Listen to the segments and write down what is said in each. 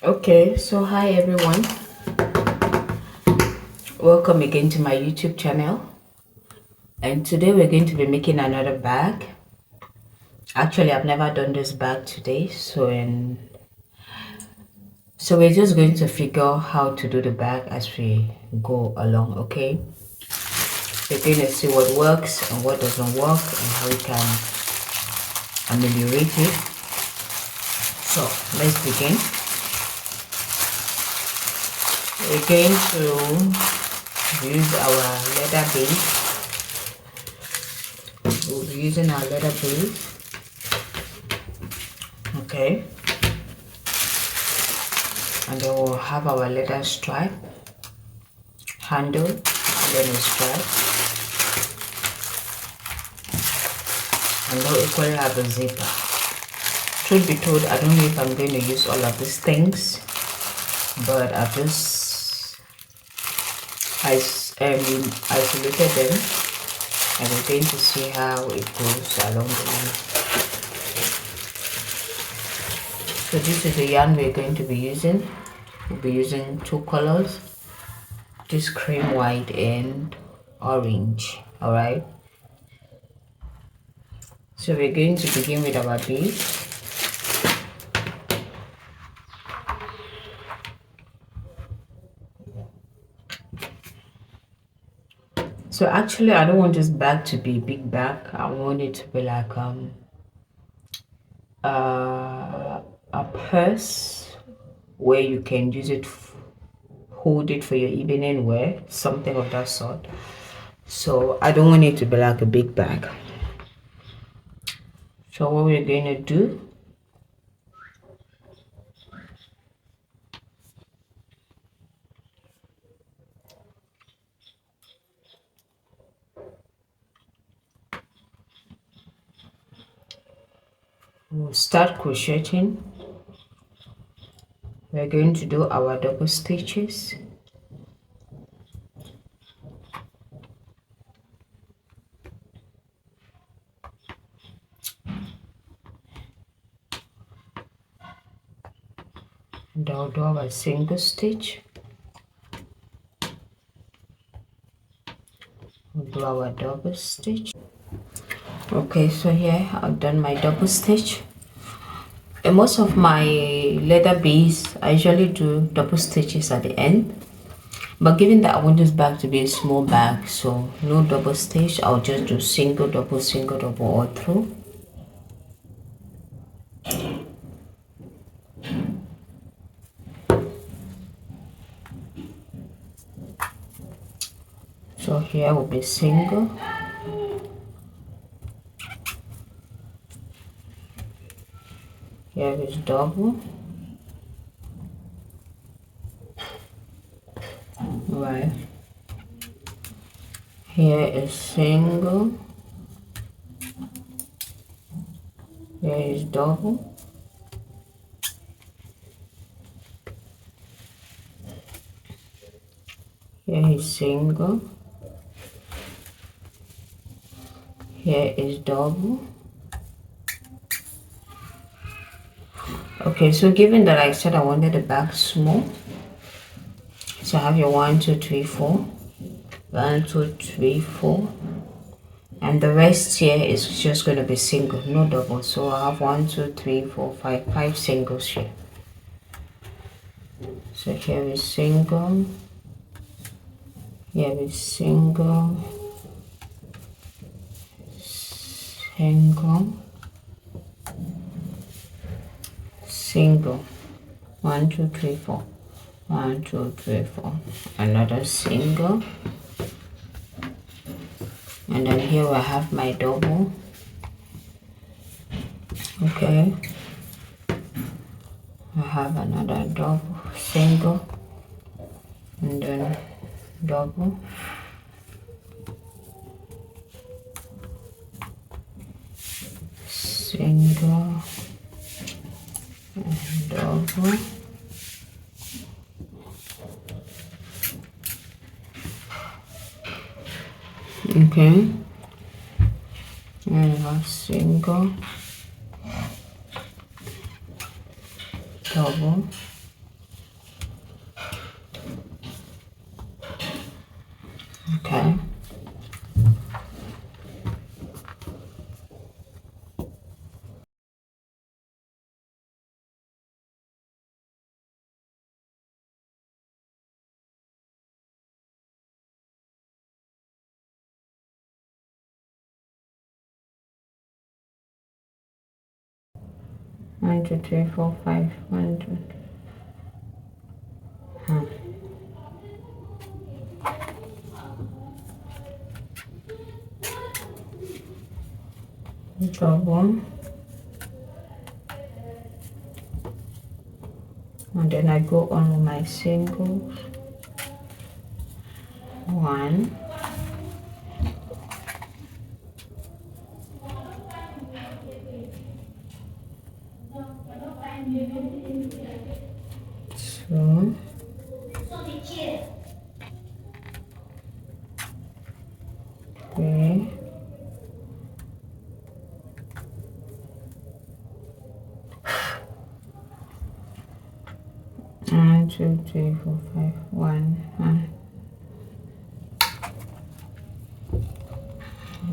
Okay, so hi everyone, welcome again to my YouTube channel, and today we're going to be making another bag. Actually, I've never done this bag today, so we're just going to figure how to do the bag as we go along. Okay, we're going to see what works and what doesn't work and how we can ameliorate it. So let's begin. We're going to use our leather base. We'll be using our leather base. Okay, and then we'll have our leather stripe handle and then a stripe, and we'll equally have a zipper. Truth be told, I don't know if I'm going to use all of these things, but I've just isolated them, and we're going to see how it goes along the line. So this is the yarn we're going to be using. We'll be using two colors, this cream white and orange. All right, so we're going to begin with our bead. So actually I don't want this bag to be a big bag. I want it to be like a purse where you can use it, hold it for your evening wear, something of that sort. So I don't want it to be like a big bag. So what we're going to do, we'll start crocheting. We're going to do our double stitches. And I'll do our single stitch. We'll do our double stitch. Okay, so here I've done my double stitch. In most of my leather beads, I usually do double stitches at the end, but given that I want this bag to be a small bag, so no double stitch, I'll just do single double all through. So here will be single, here is double, right, here is single, here is double, here is single, here is double. Okay, so given that I said I wanted the bag small, so I have your 1 2 3 4, 1 2 3 4, and the rest here is just going to be single, no double. So I have 1 2 3 4 5 singles here. So here is single, here is single, single, single, 1 2 3 4, 1 2 3 4, another single, and then here I have my double. Okay, I have another double, single, and then double, single, and double. Okay, and I have single, double, 1 2 3 4 5 1 2 double, and then I go on with my singles. 1 2 3 1 2 3 4 5 1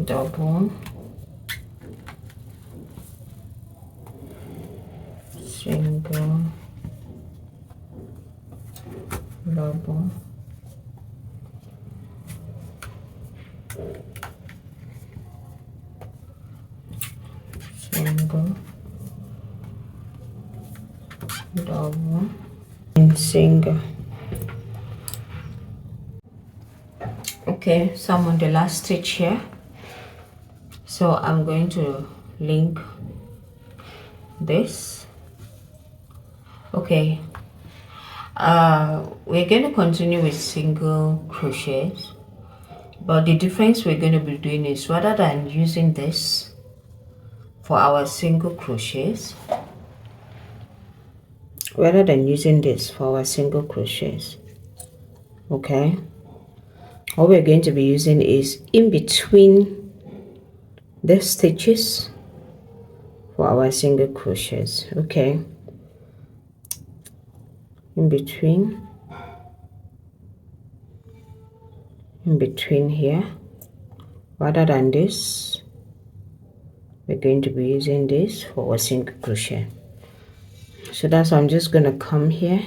double, single, double, single, double, and single. Okay, so I'm on the last stitch here, so I'm going to link this. Okay, we're going to continue with single crochets, but the difference we're going to be doing is, rather than using this for our single crochets, okay, what we're going to be using is in between the stitches for our single crochets. Okay, in between here, rather than this, we're going to be using this for a single crochet. So that's why I'm just going to come here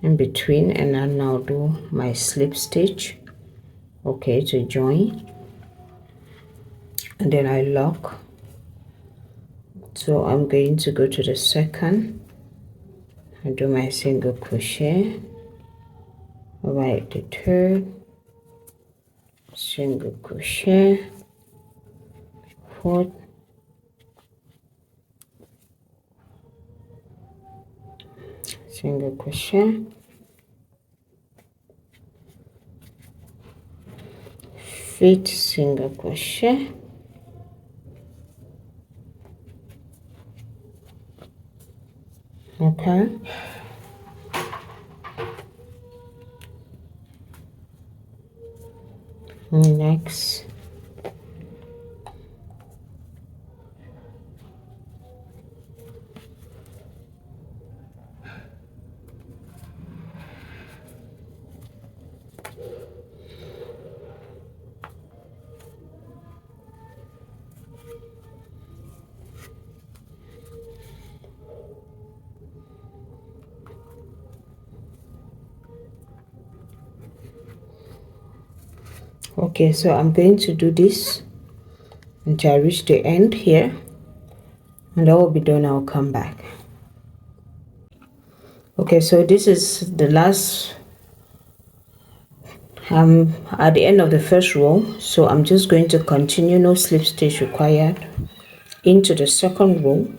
in between, and I'll now do my slip stitch, okay, to join, and then I lock. So I'm going to go to the second and do my single crochet, right, the third, single crochet, fourth, single crochet, fifth single crochet, okay, next okay, so I'm going to do this until I reach the end here, and that will be done. I'll come back. Okay, so this is the last, at the end of the first row, so I'm just going to continue, no slip stitch required, into the second row.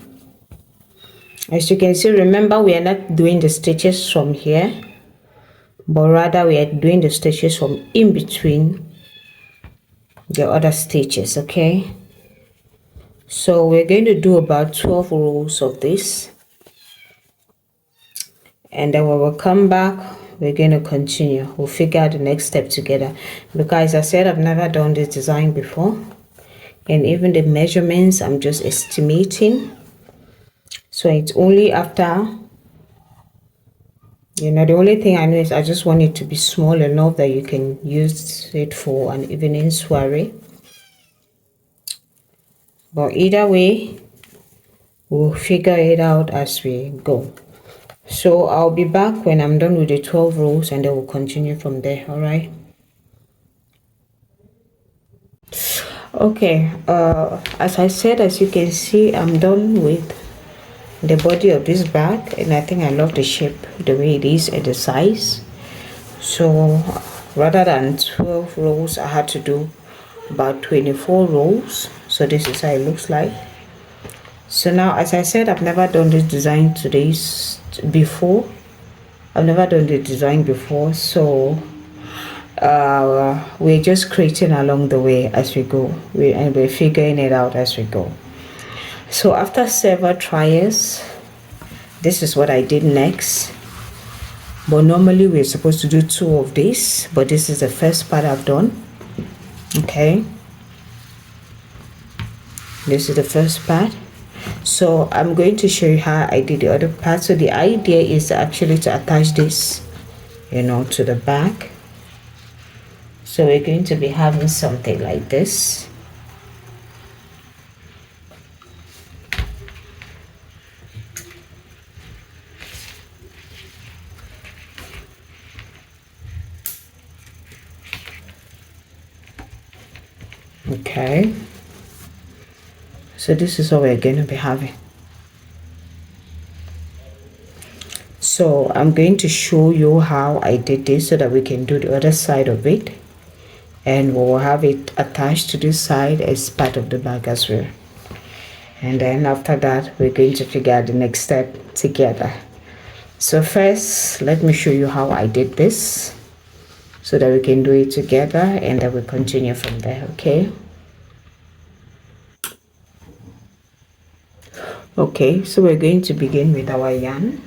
As you can see, remember, we are not doing the stitches from here, but rather we are doing the stitches from in between the other stitches. Okay, so we're going to do about 12 rows of this, and then when we'll come back, we're going to continue. We'll figure out the next step together, because as I said, I've never done this design before, and even the measurements I'm just estimating. So it's only after, you know, the only thing I know is I just want it to be small enough that you can use it for an evening soiree. But either way, we'll figure it out as we go. So I'll be back when I'm done with the 12 rows, and then we'll continue from there. All right. Okay, as I said, as you can see, I'm done with the body of this bag, and I think I love the shape, the way it is and the size. So rather than 12 rows, I had to do about 24 rows. So this is how it looks like. So now, as I said, I've never done this design before. I've never done the design before, so we're just creating along the way as we go, and we're figuring it out as we go. So after several tries, this is what I did next. But normally we're supposed to do 2 of this, but this is the first part I've done. Okay, this is the first part. So I'm going to show you how I did the other part. So the idea is actually to attach this, you know, to the back. So we're going to be having something like this. Okay, so this is what we're going to be having. So I'm going to show you how I did this so that we can do the other side of it, and we'll have it attached to this side as part of the bag as well. And then after that, we're going to figure out the next step together. So first, let me show you how I did this so that we can do it together, and then we'll continue from there. Okay. Okay, so we're going to begin with our yarn.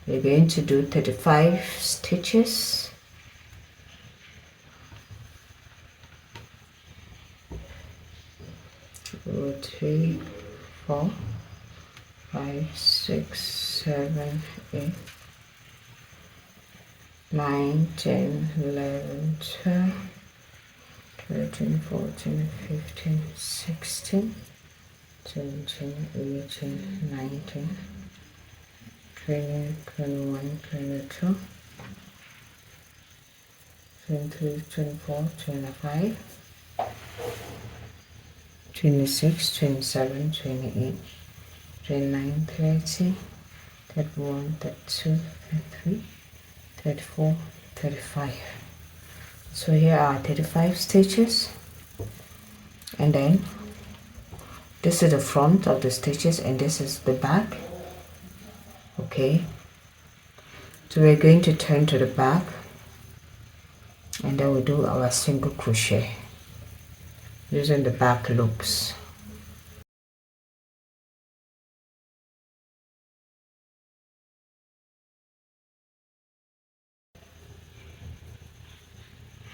We're going to do 35 stitches. Two, 3, 4, 5, 6, 7, 8, 9, 10, 11, 12, 13, 14, 15, 16, 17, 18, 19, 20, 21, 22, 23, 24, 25, 26, 27, 28, 29, 30, 31, 32, 33, 34, 35. So here are 35 stitches, and then this is the front of the stitches and this is the back. Okay, so we're going to turn to the back, and then we'll do our single crochet using the back loops.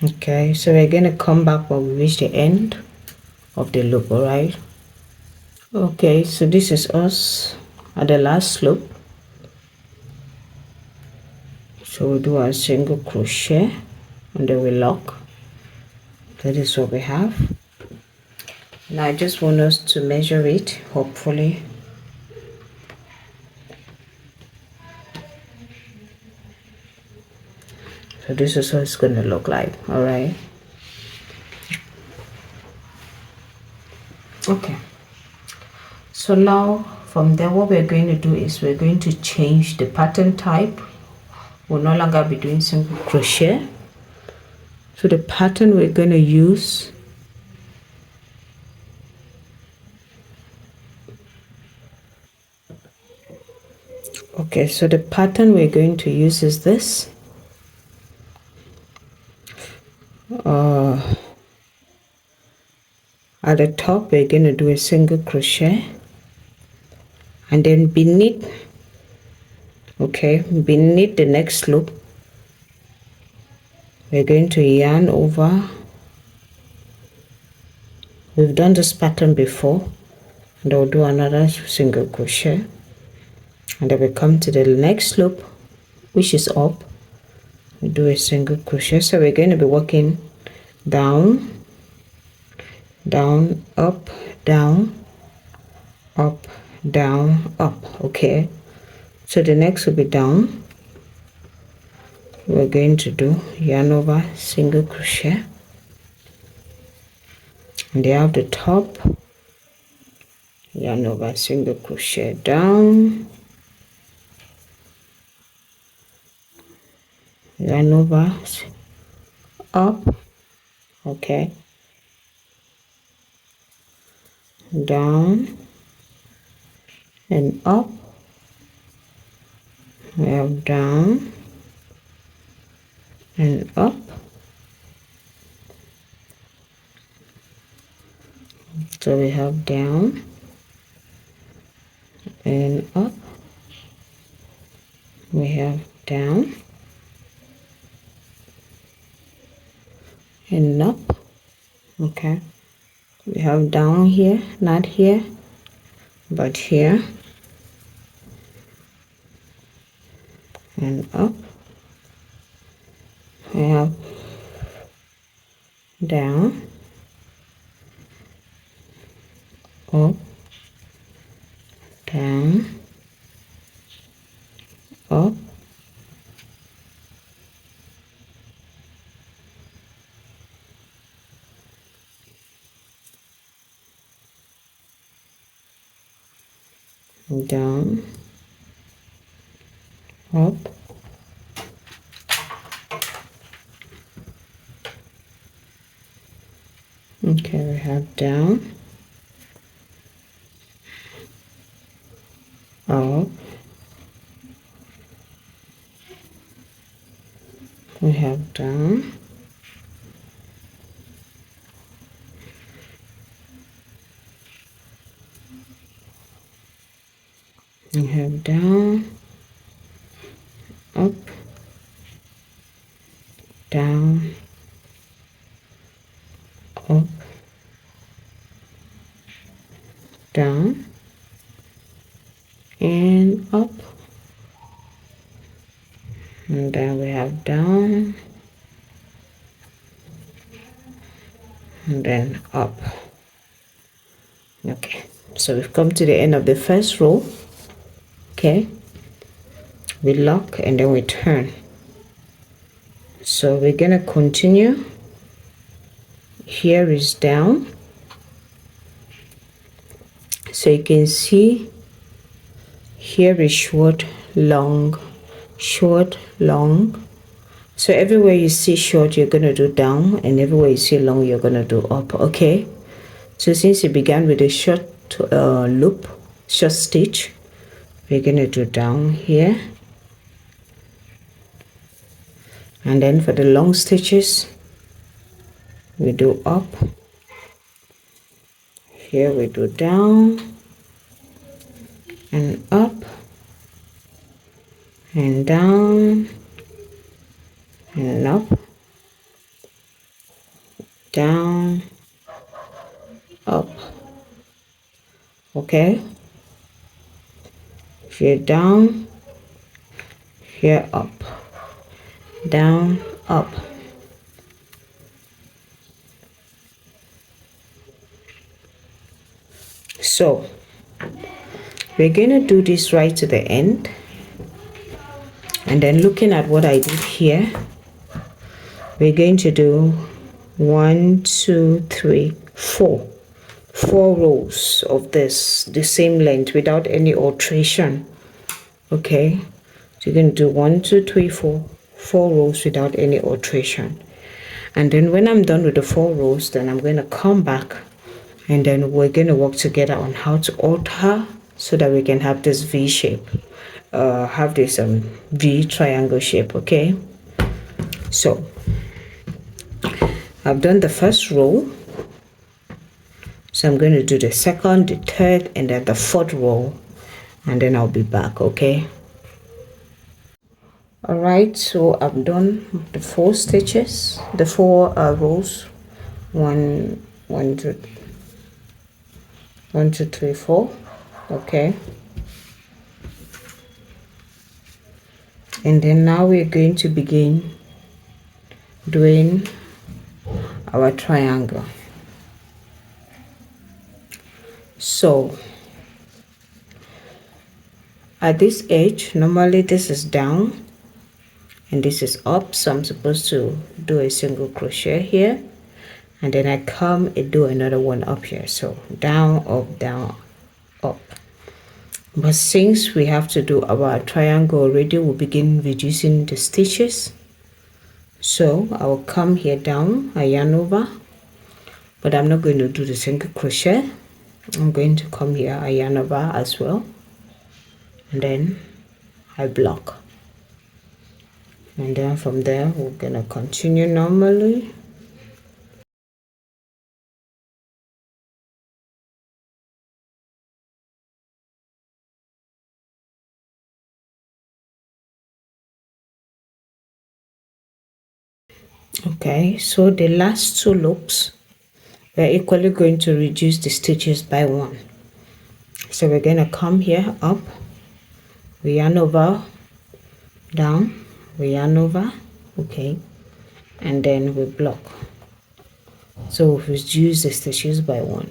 Okay, so we're going to come back when we reach the end of the loop. All right. Okay, so this is us at the last loop. So we'll do a single crochet and then we lock. That is what we have. Now I just want us to measure it, hopefully. So this is what it's going to look like. All right. Okay, so now from there what we're going to do is we're going to change the pattern type. We'll no longer be doing single crochet. So the pattern we're going to use so the pattern we're going to use is this. At the top we're going to do a single crochet, and then beneath the next loop we're going to yarn over. We've done this pattern before, and I'll do another single crochet, and then we come to the next loop, which is up. We do a single crochet. So we're going to be working down, down, up, down, up, down, up. Okay, so the next will be down. We're going to do yarn over, single crochet, and they have the top, yarn over, single crochet down, yarn over, up, okay, down and up, we have down and up, so we have down and up, we have down and up, okay, we have down here, not here but here, and up, we have down, up, down, up, down, up, okay, we have down, up, we have down, we have down, up, down, up, down, and up, and then we have down and then up. Okay, so we've come to the end of the first row. Okay, we lock and then we turn, so we're gonna continue. Here is down, so you can see here is short, long, short, long. So everywhere you see short, you're gonna do down, and everywhere you see long, you're gonna do up. Okay, so since you began with a short loop, short stitch, we're gonna do down here, and then for the long stitches we do up. Here we do down and up and down and up, down, up. Okay, here down, here up, down, up. So we're gonna do this right to the end, and then looking at what I did here, we're going to do 1, 2, 3, 4 rows of this, the same length without any alteration. Okay, so you're going to do 1, 2, 3, 4 rows without any alteration. And then when I'm done with the 4 rows, then I'm going to come back, and then we're going to work together on how to alter so that we can have this V shape, have this V triangle shape. Okay, so I've done the first row, so I'm going to do the second, the third, and then the fourth row, and then I'll be back. Okay, all right, so I've done the 4 stitches, the 4 rows, 1, 2, 3, 4. Okay, and then now we're going to begin doing our triangle. So at this edge, normally this is down and this is up, so I'm supposed to do a single crochet here, and then I come and do another one up here. So down, up. But since we have to do our triangle already, we'll begin reducing the stitches. So I will come here down, I yarn over, but I'm not going to do the single crochet. I'm going to come here, I yarn over as well, and then I block, and then from there we're gonna continue normally. Okay, so the last two loops, we're equally going to reduce the stitches by 1. So we're going to come here up, we yarn over, down, we yarn over, okay, and then we block. So we reduce the stitches by 1.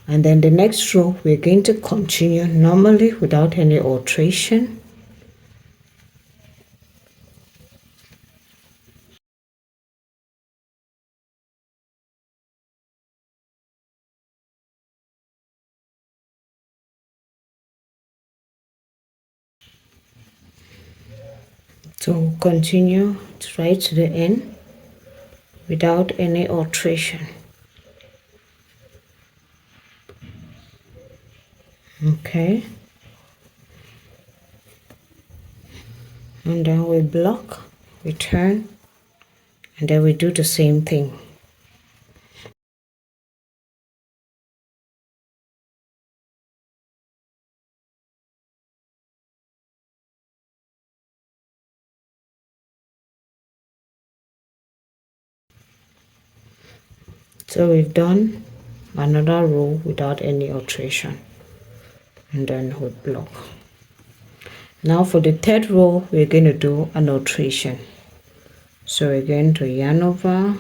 And then the next row we're going to continue normally without any alteration. So continue right to the end without any alteration. Okay, and then we block, we turn, and then we do the same thing. So we've done another row without any alteration, and then we block. Now for the third row we're going to do an alteration. So we're going to yarn over,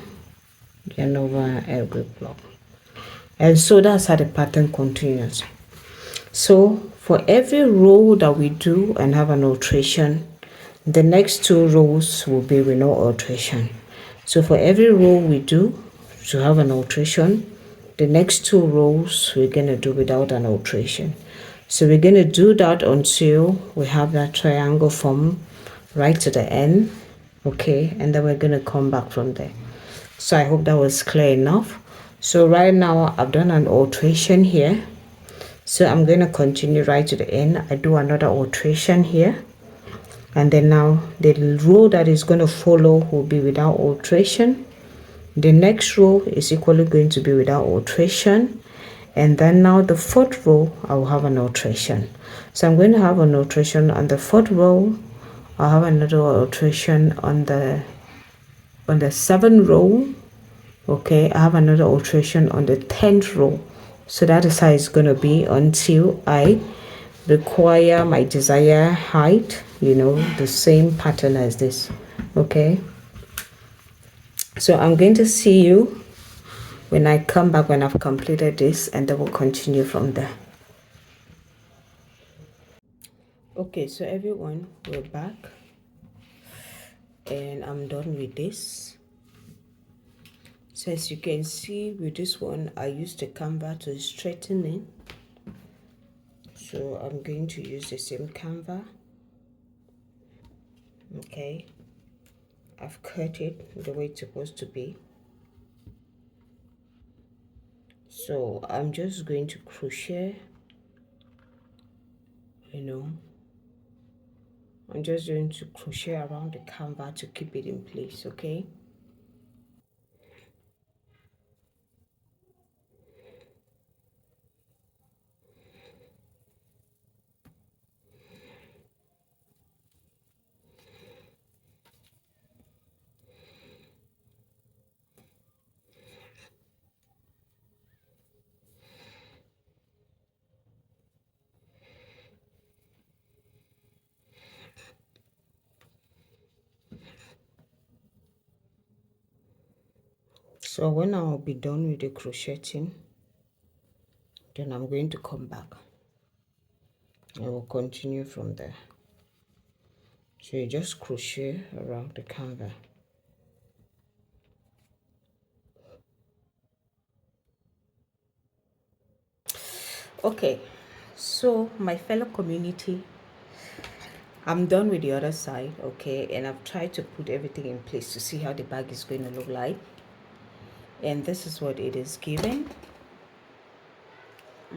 and we block. And so that's how the pattern continues. So for every row that we do and have an alteration, the next 2 rows will be with no alteration. So for every row we do to have an alteration, the next 2 rows we're going to do without an alteration. So we're going to do that until we have that triangle form right to the end, okay, and then we're going to come back from there. So I hope that was clear enough. So right now I've done an alteration here, so I'm going to continue right to the end. I do another alteration here, and then now the row that is going to follow will be without alteration. The next row is equally going to be without alteration, and then now the 4th row I will have an alteration. So I'm going to have an alteration on the 4th row. I'll have another alteration on the 7th row. Okay, I have another alteration on the 10th row. So that is how it's going to be until I require my desired height, you know, the same pattern as this. Okay, so I'm going to see you when I come back when I've completed this, and then we'll continue from there. Okay, so everyone, we're back, and I'm done with this. So as you can see with this one, I used the canvas to straighten it. So I'm going to use the same canvas. Okay, I've cut it the way it's supposed to be. So I'm just going to crochet, you know, I'm just going to crochet around the canvas to keep it in place. Okay, so when I'll be done with the crocheting, then I'm going to come back. I will continue from there. So you just crochet around the canvas. Okay, so my fellow community, I'm done with the other side, okay, and I've tried to put everything in place to see how the bag is going to look like, and this is what it is giving. I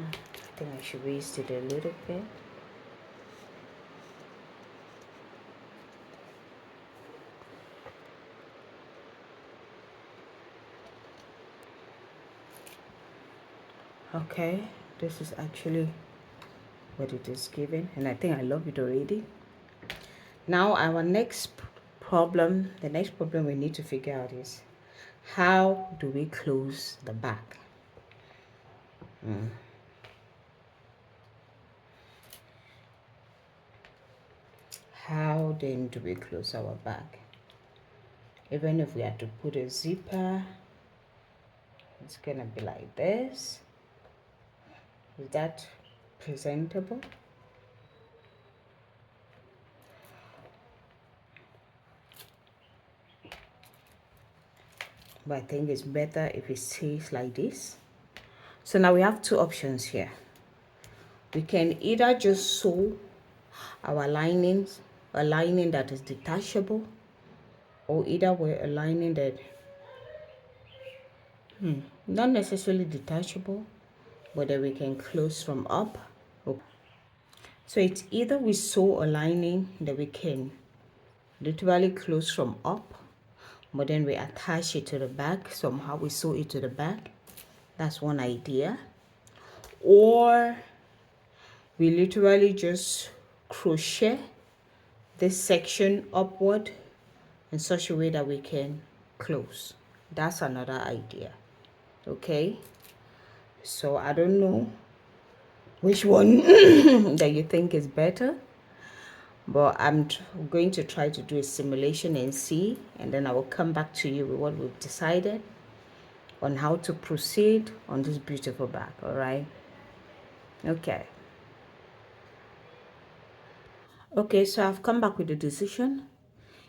think I should raise it a little bit. Okay, this is actually what it is giving, and I think I love it already. Now our next problem, the next problem we need to figure out is how do we close the back? How then do we close our back? Even if we had to put a zipper, it's gonna be like this. Is that presentable? But I think it's better if it stays like this. So now we have two options here. We can either just sew our linings, a lining that is detachable, or either we're a lining that not necessarily detachable, but that we can close from up. So it's either we sew a lining that we can literally close from up, but then we attach it to the back, somehow we sew it to the back. That's one idea. Or we literally just crochet this section upward in such a way that we can close. That's another idea. Okay, so I don't know which one that you think is better, but I'm going to try to do a simulation and see, and then I will come back to you with what we've decided on how to proceed on this beautiful bag. All right, okay. Okay, so I've come back with a decision,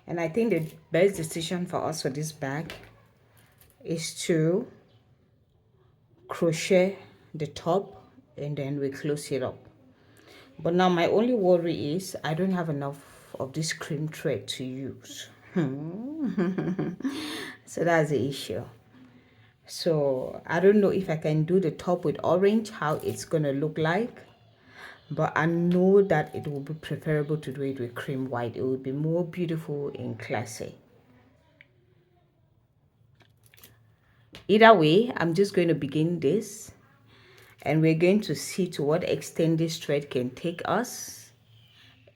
and I think the best decision for us for this bag is to crochet the top and then we close it up. But now my only worry is I don't have enough of this cream thread to use. So that's the issue. So I don't know if I can do the top with orange, how it's gonna look like, but I know that it will be preferable to do it with cream white. It will be more beautiful and classy. Either way, I'm just going to begin this, and we're going to see to what extent this thread can take us,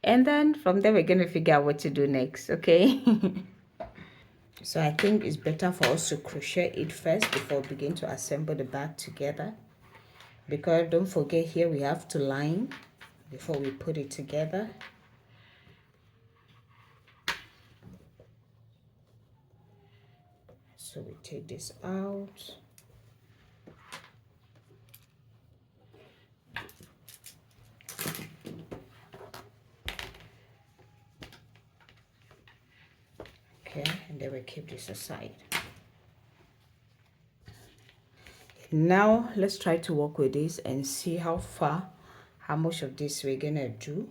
and then from there we're going to figure out what to do next. Okay. So I think it's better for us to crochet it first before we begin to assemble the bag together, because don't forget, here we have to line before we put it together. So we take this out. Okay, and then we keep this aside. Now let's try to work with this and see how much of this we're gonna do.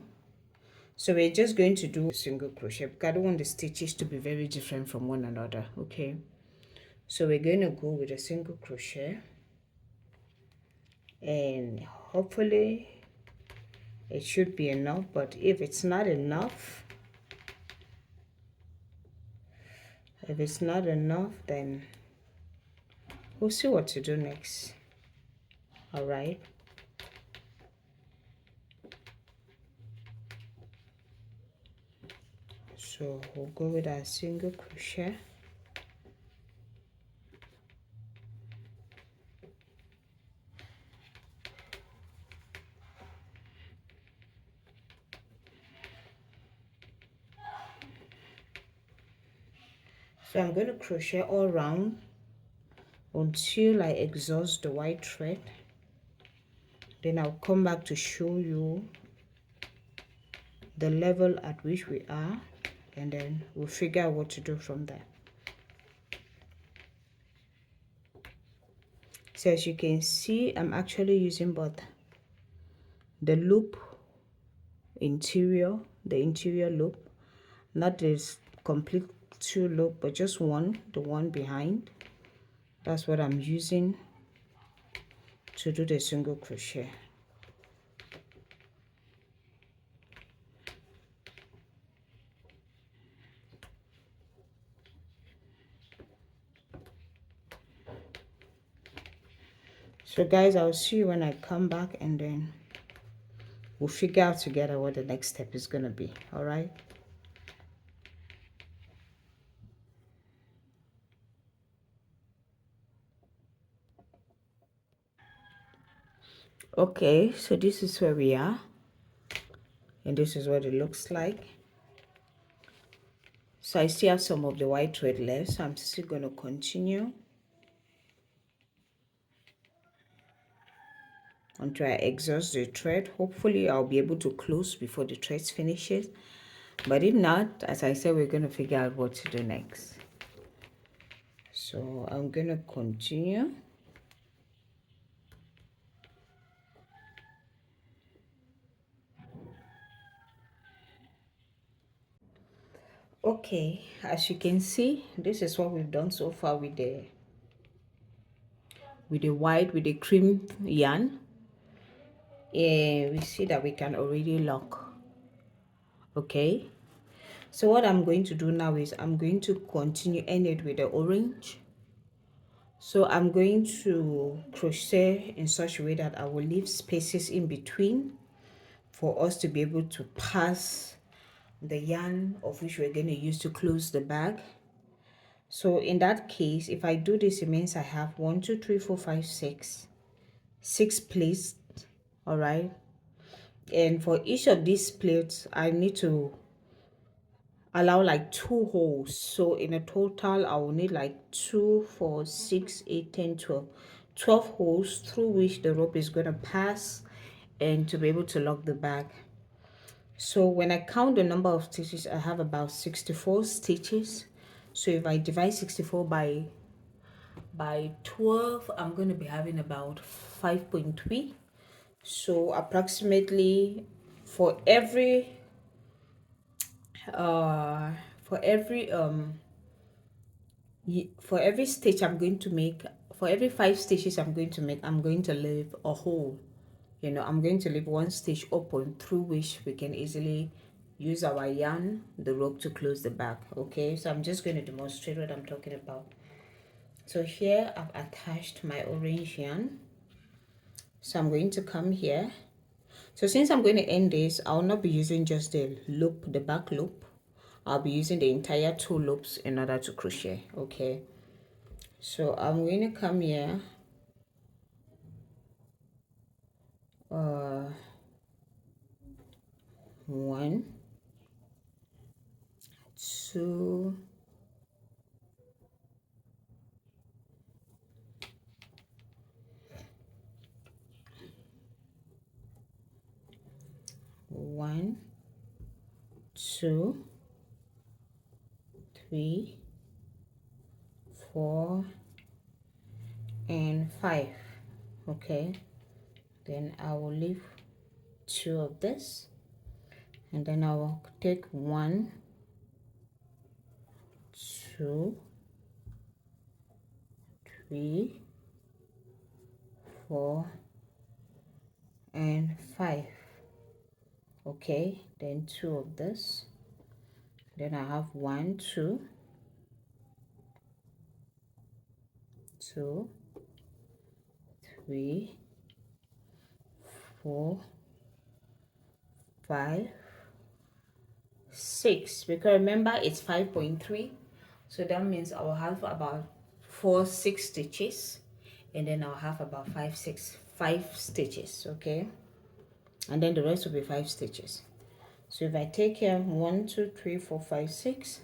So we're just going to do a single crochet because I don't want the stitches to be very different from one another. Okay, so we're going to go with a single crochet, and hopefully it should be enough, but if it's not enough, then we'll see what to do next. All right. So we'll go with our single crochet. So I'm going to crochet all around until I exhaust the white thread. Then I'll come back to show you the level at which we are, and then we'll figure out what to do from there. So as you can see, I'm actually using both the loop interior, the interior loop, not this complete 2 loop, but just one, the one behind. That's what I'm using to do the single crochet. So guys, I'll see you when I come back, and then we'll figure out together what the next step is going to be. All right. Okay, so this is where we are, and this is what it looks like. So I still have some of the white thread left, so I'm still going to continue until I exhaust the thread. Hopefully I'll be able to close before the thread finishes, but if not, as I said, we're going to figure out what to do next. So I'm going to continue. Okay, as you can see, this is what we've done so far with the cream yarn. Yeah, we see that we can already lock. Okay, so what I'm going to do now is I'm going to continue end it with the orange. So I'm going to crochet in such a way that I will leave spaces in between for us to be able to pass the yarn of which we're going to use to close the bag. So in that case, if I do this, it means I have 1 2 3 4 5 6 plates. All right, and for each of these plates I need to allow like 2 holes. So in a total I will need like 2 4 6 8 10 12 holes through which the rope is going to pass and to be able to lock the bag. So when I count the number of stitches, I have about 64 stitches. So if I divide 64 by 12, I'm going to be having about 5.3. So approximately for every for every for every stitch I'm going to make, for every 5 stitches I'm going to make, I'm going to leave a hole. You know, I'm going to leave 1 stitch open through which we can easily use our yarn, the rope, to close the bag. Okay, so I'm just going to demonstrate what I'm talking about. So here I've attached my orange yarn. So I'm going to come here. So since I'm going to end this, I'll not be using just the loop, the back loop. I'll be using the entire 2 loops in order to crochet. Okay, so I'm going to come here, 1 2 1 2 3 4 and 5. Okay, then I will leave 2 of this, and then I will take 1 2 3 4 and 5. Okay, then 2 of this, then I have 1 2 2 3 4 5 6, because remember it's 5.3, so that means I will have about 4 6 stitches, and then I'll have about 5 stitches. Okay, and then the rest will be 5 stitches. So if I take here 1 2 3 4 5 6,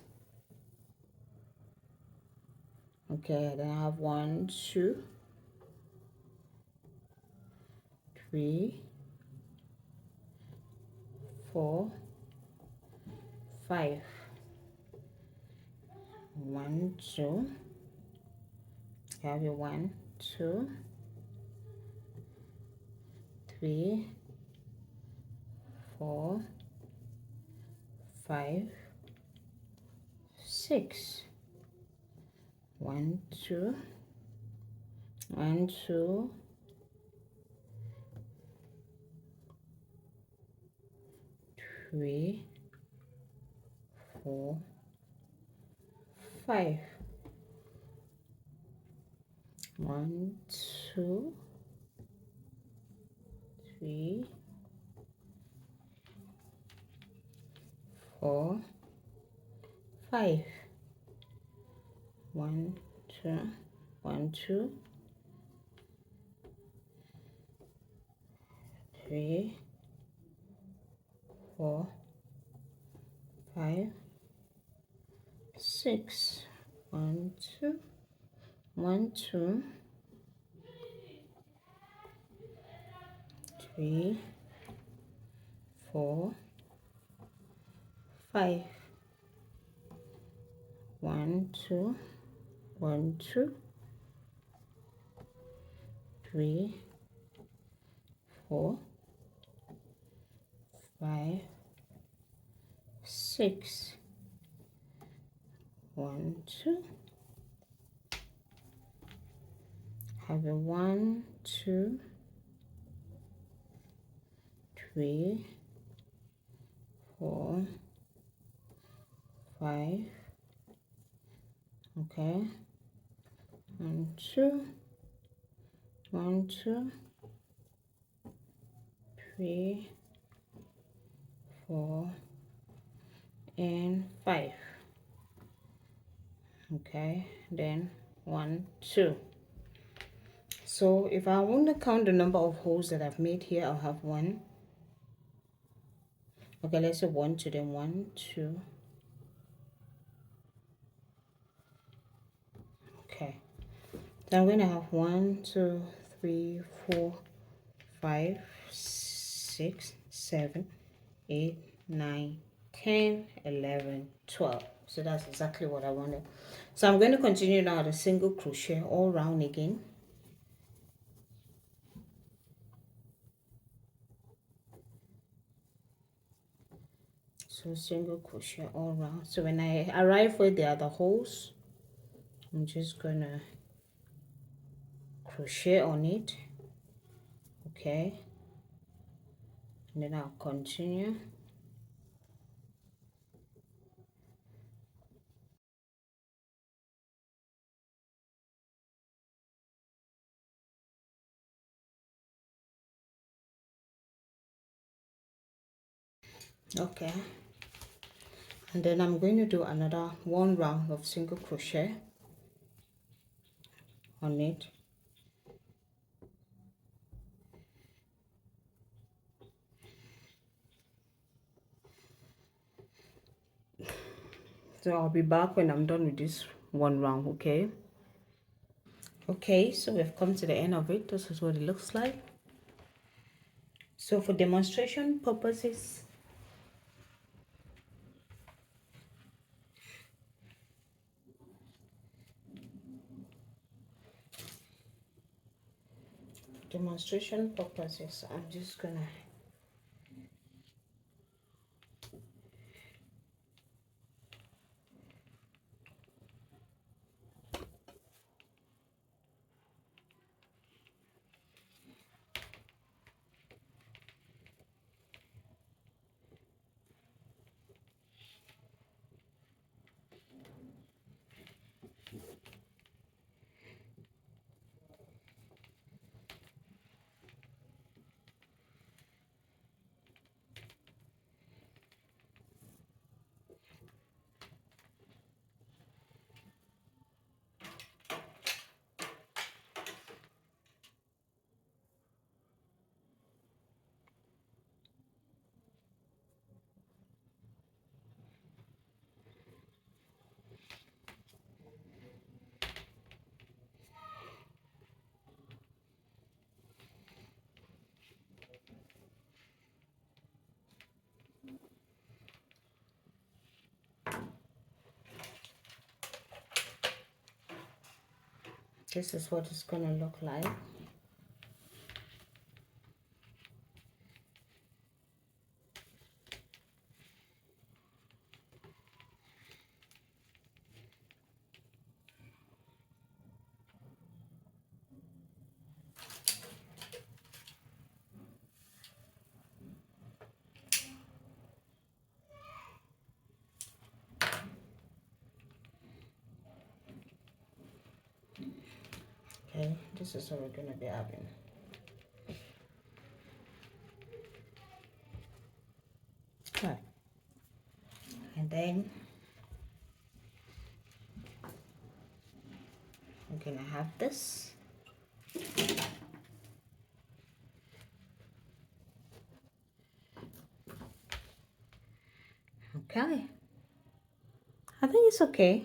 okay, then I have 1 2 3 4 5, 1 2, have your 1 2 3 4, 5, 6. 1, 2, 1, 2, 3, 4, 5. 1, 2, 3, 4, 5. 1, 2, 1, 2, 3, 4, 5, 6. 1, 2, 1, 2, 3, 4, 5. 1, 2, 1, 2, 3, 4, 5, 6. 1, 2. Have a 1, 2, 3, 4, 5. Okay. 1, 2, 1, 2, 3, 4, and 5. Okay, then 1, 2. So if I want to count the number of holes that I've made here, I'll have 1. Okay, let's say 1, 2, then 1, 2. Okay, then I'm going to have 1, 2, 3, 4, 5, 6, 7, 8, 9, 10, 11, 12. So that's exactly what I wanted. So I'm going to continue now the single crochet all round again. So single crochet all round. So when I arrive where the other holes, I'm just gonna crochet on it. Okay, and then I'll continue. Okay, and then I'm going to do another 1 round of single crochet on it. So I'll be back when I'm done with this 1 round. Okay, so we've come to the end of it. This is what it looks like. So for demonstration purposes, I'm just gonna this is what it's gonna look like. this is what we're going to be having. Okay. And then I'm going to have this. Okay. I think it's okay.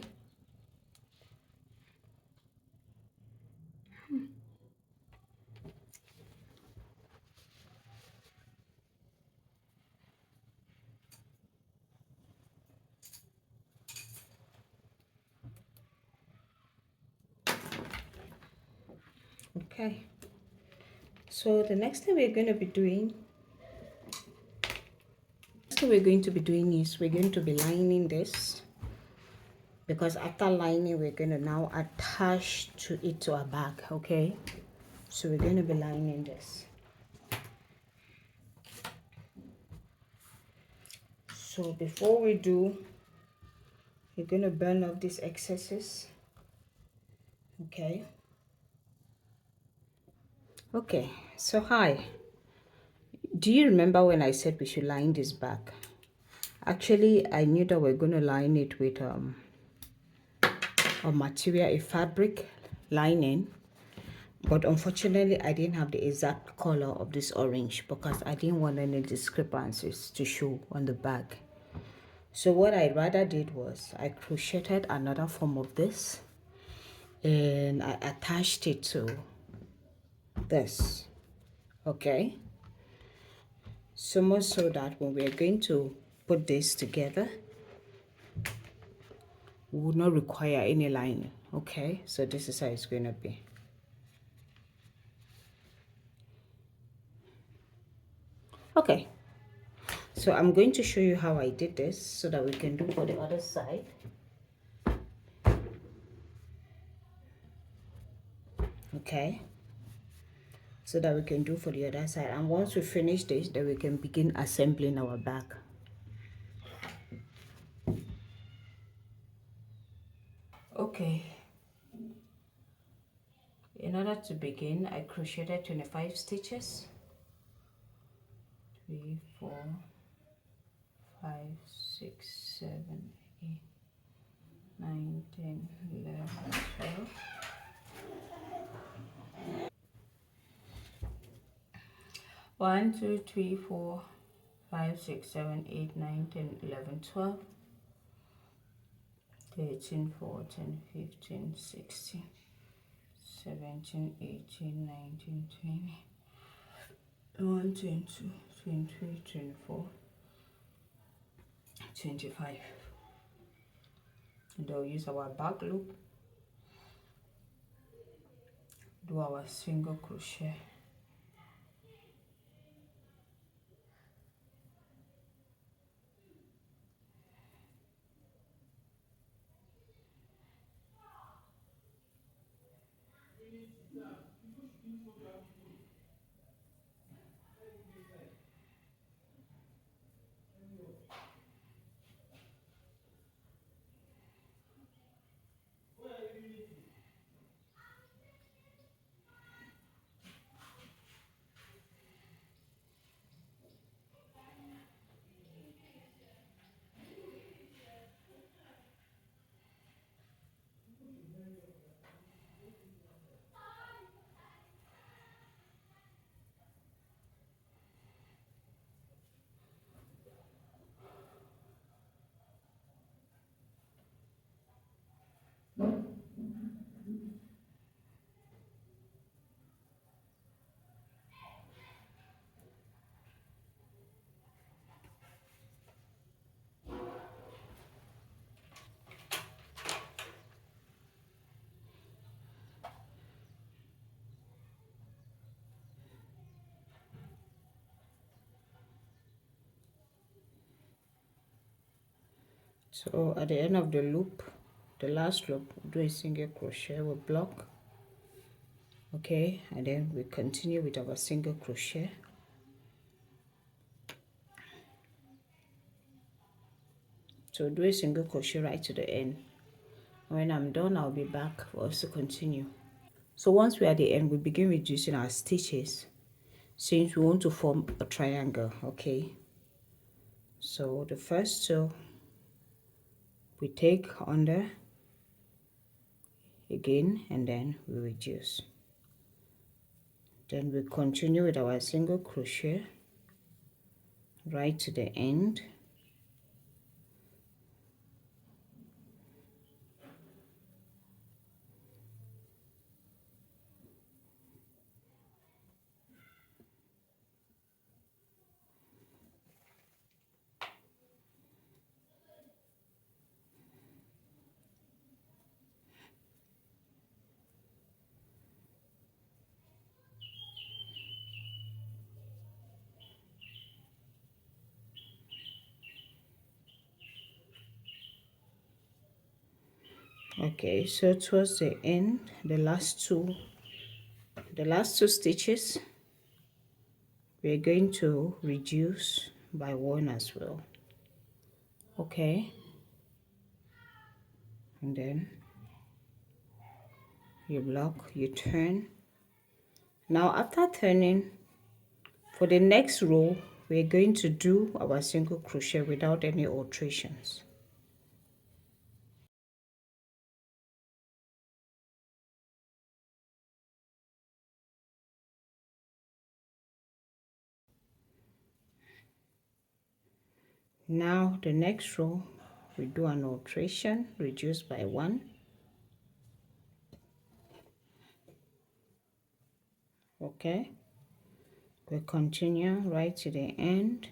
Okay. So the next thing we're going to be doing is we're going to be lining this, because after lining we're going to now attach to our bag. Okay, so we're going to be lining this. So before we do, you're going to burn off these excesses. Okay, so hi, do you remember when I said we should line this bag? Actually, I knew that we're going to line it with a material, a fabric lining, but unfortunately I didn't have the exact color of this orange because I didn't want any discrepancies to show on the bag. So what I rather did was I crocheted another form of this and I attached it to this. Okay, so much so that when we're going to put this together, we will not require any lining. Okay, so this is how it's going to be. Okay, so I'm going to show you how I did this so that we can do for the other side. Okay, so that we can do for the other side, and once we finish this, then we can begin assembling our bag. Okay, in order to begin, I crocheted 25 stitches. 3, 4, 5, 6, 7, 8, 9, 10, 11, 12. 1, 2, 3, 4, 5, 6, 7, 8, 9, 10, 11, 12, 13, 14, 15, 16, 17, 18, 19, 20, 21, 22, 23, 24, 25. And I'll use our back loop, do our single crochet. So at the end of the loop, the last loop, do a single crochet with block. Okay, and then we continue with our single crochet. So do a single crochet right to the end. When I'm done, I'll be back for us to continue. So once we're at the end, we begin reducing our stitches since we want to form a triangle. Okay, so the first two we take under again and then we reduce. Then we continue with our single crochet right to the end. Okay, so towards the end, the last two stitches, we're going to reduce by one as well. Okay, and then you block, you turn. Now after turning, for the next row we're going to do our single crochet without any alterations. Now the next row we do an alteration, reduce by one. Okay, we continue right to the end.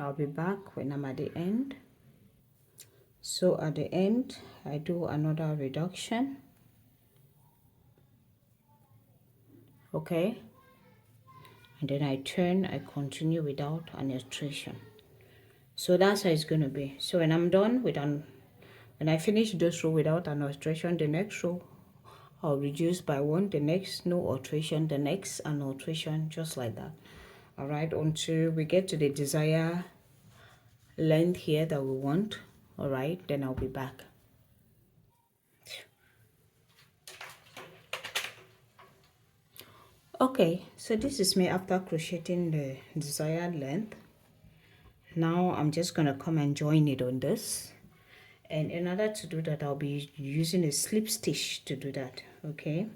I'll be back when I'm at the end. So at the end I do another reduction. Okay, and then I turn, I continue without an alteration. So that's how it's going to be. So when I'm done with when I finish this row without an alteration, the next row I'll reduce by one, the next no alteration, the next an alteration, just like that. All right, until we get to the desired length here that we want. All right, then I'll be back. Okay, so this is me after crocheting the desired length. Now I'm just gonna come and join it on this, and in order to do that I'll be using a slip stitch to do that. Okay,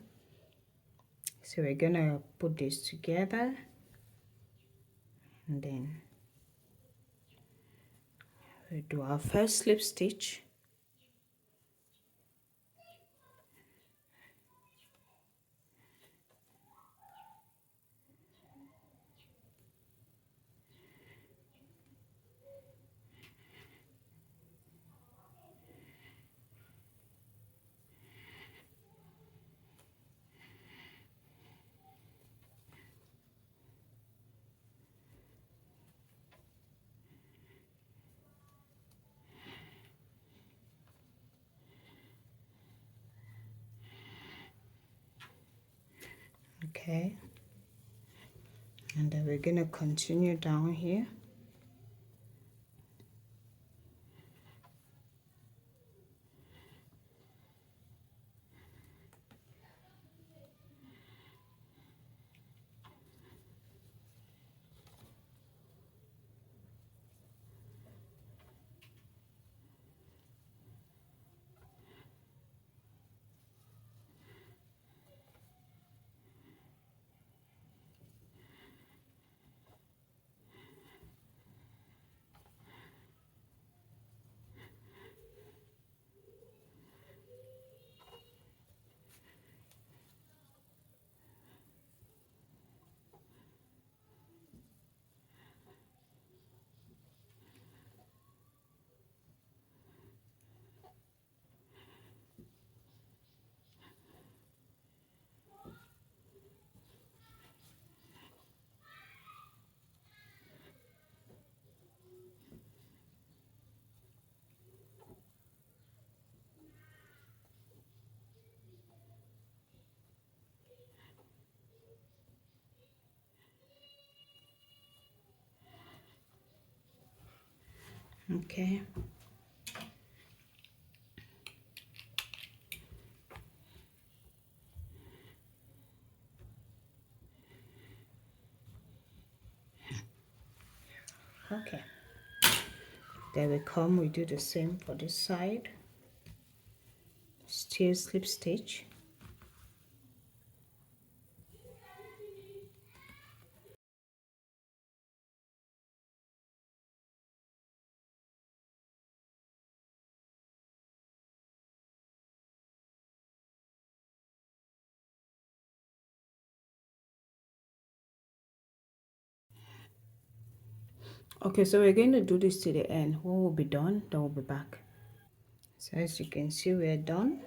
so we're gonna put this together and then we do our first slip stitch. Okay, and then we're gonna continue down here. Okay. Okay, there we come. We do the same for this side. Still slip stitch. Okay, so we're going to do this to the end. When we'll be done, then we'll be back. So as you can see, we're done.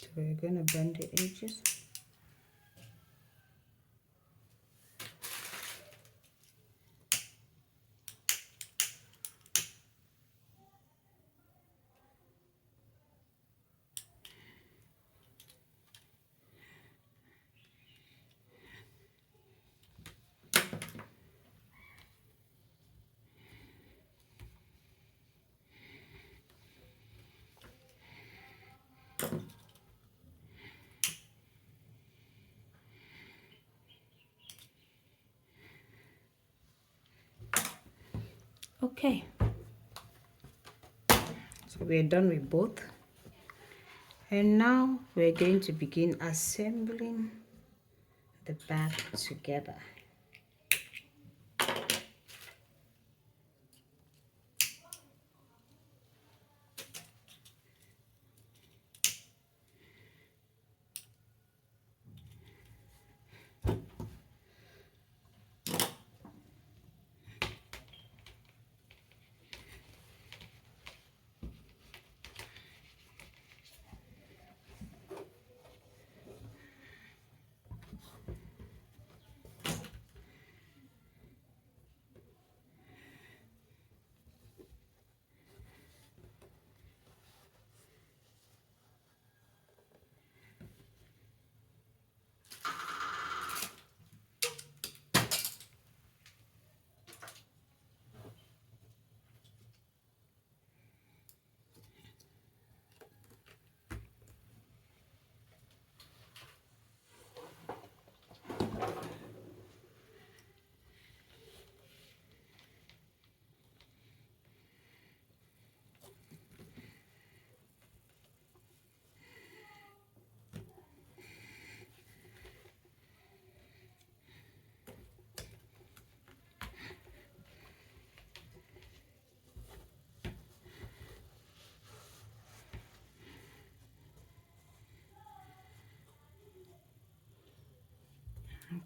So we're going to bend the edges. Okay, so we're done with both, and now we're going to begin assembling the bag together.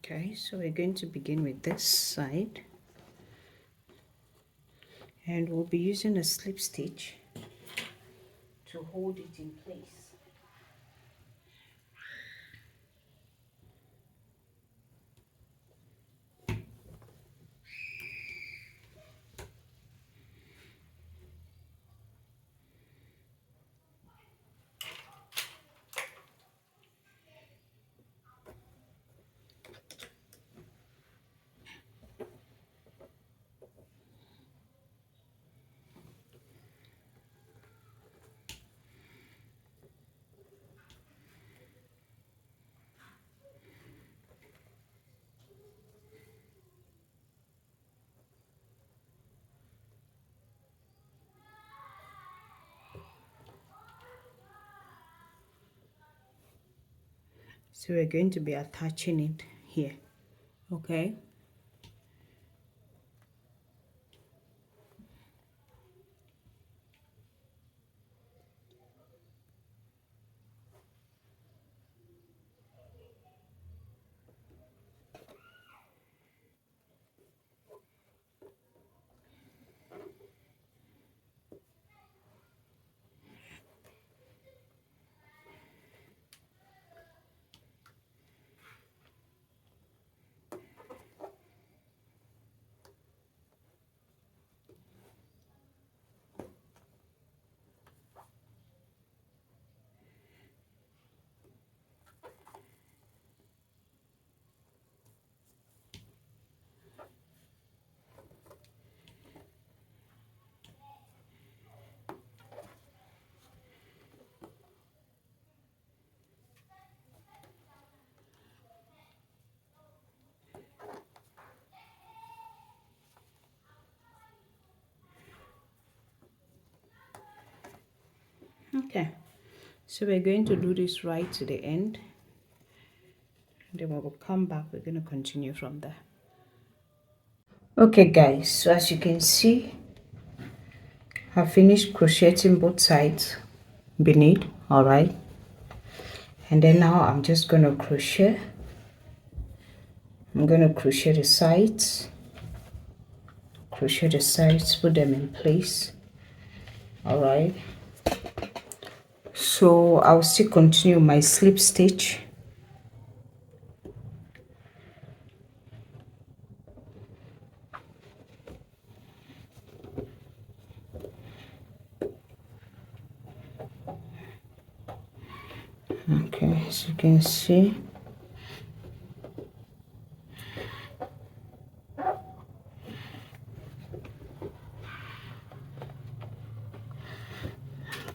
Okay, so we're going to begin with this side, and we'll be using a slip stitch to hold it in place. So we're going to be attaching it here. Okay. Okay, so we're going to do this right to the end, then when we'll come back, we're going to continue from there. Okay guys, so as you can see, I finished crocheting both sides beneath. All right, and then now I'm just going to crochet. I'm going to crochet the sides, put them in place. All right, so I'll still continue my slip stitch. Okay, as you can see,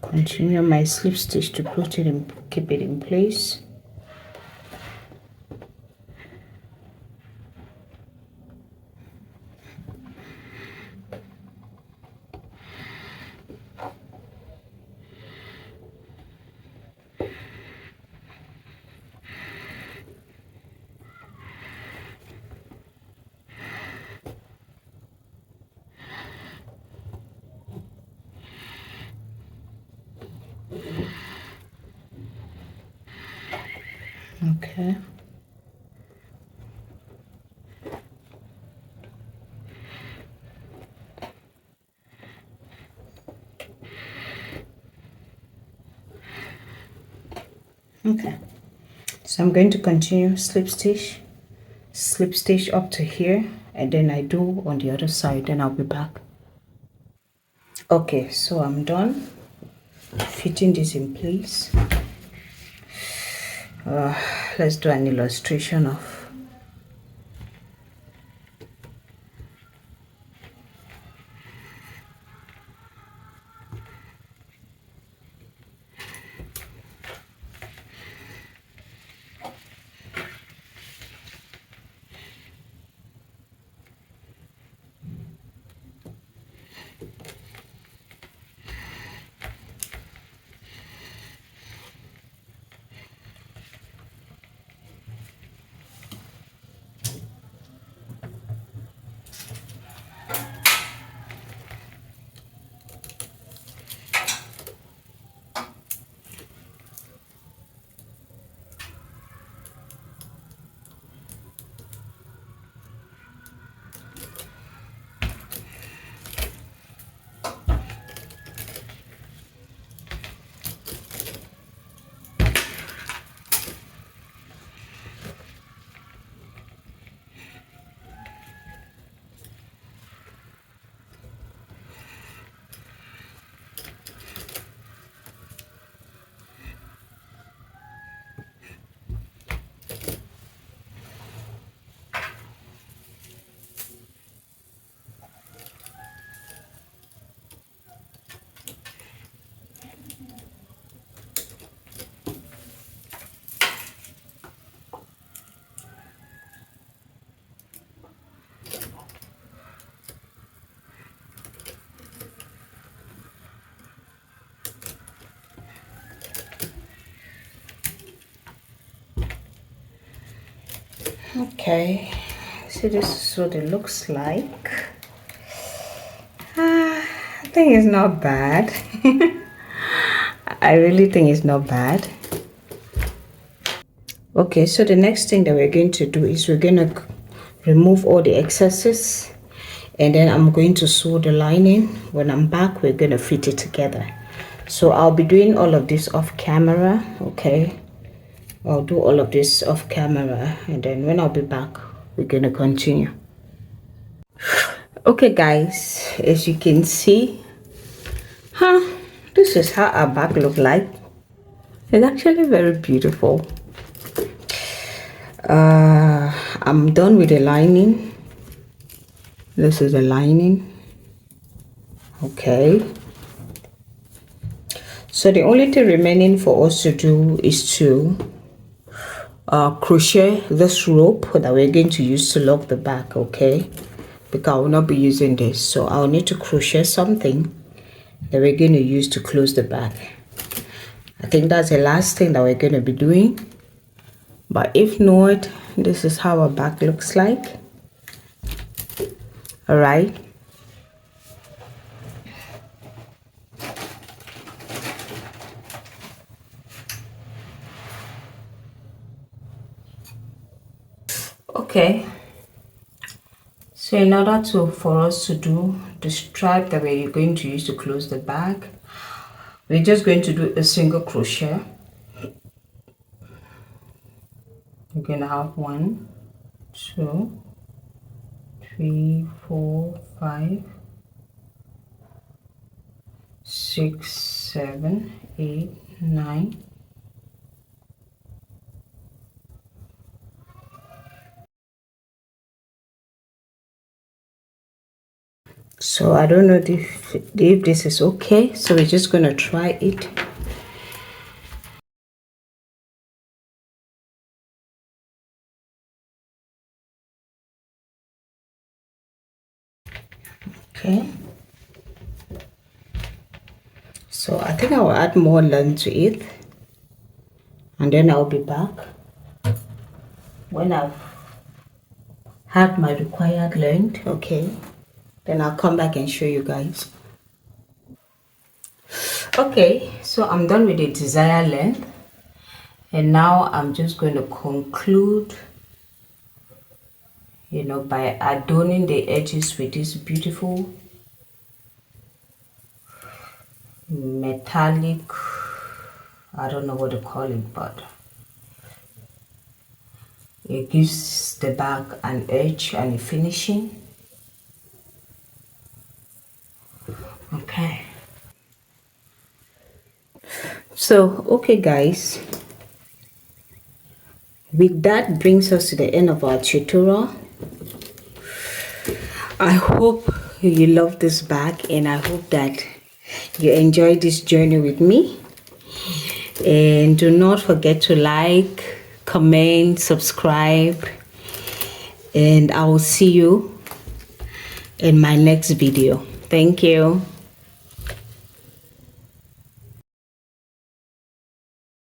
continue my slip stitch to put it in, keep it in place. Okay. Okay, so I'm going to continue slip stitch up to here, and then I do on the other side, then I'll be back. Okay, so I'm done fitting this in place. Let's do an illustration of. Okay, so this is what it looks like. I think it's not bad. I really think it's not bad. Okay, so the next thing that we're going to do is we're going to remove all the excesses, and then I'm going to sew the lining. When I'm back, we're going to fit it together. So I'll be doing all of this off camera. Okay, I'll do all of this off camera, and then when I'll be back, we're going to continue. Okay guys, as you can see, this is how our bag look like. It's actually very beautiful. I'm done with the lining. This is the lining. Okay, so the only thing remaining for us to do is to crochet this rope that we're going to use to lock the bag. Okay, because I will not be using this, so I'll need to crochet something that we're going to use to close the bag. I think that's the last thing that we're going to be doing, but if not, this is how our bag looks like. All right, okay, so in order for us to do the stripe that we're going to use to close the bag, we're just going to do a single crochet. We're going to have 1, 2, 3, 4, 5, 6, 7, 8, 9. So I don't know if this is okay, so we're just going to try it. Okay, so I think I'll add more length to it, and then I'll be back when I've had my required length. Okay, then I'll come back and show you guys. Okay, so I'm done with the desired length, and now I'm just going to conclude, you know, by adorning the edges with this beautiful metallic, I don't know what to call it, but it gives the bag an edge and a finishing. Okay, so okay guys, with that brings us to the end of our tutorial. I hope you love this bag, and I hope that you enjoyed this journey with me. And do not forget to like, comment, subscribe, and I will see you in my next video. Thank you.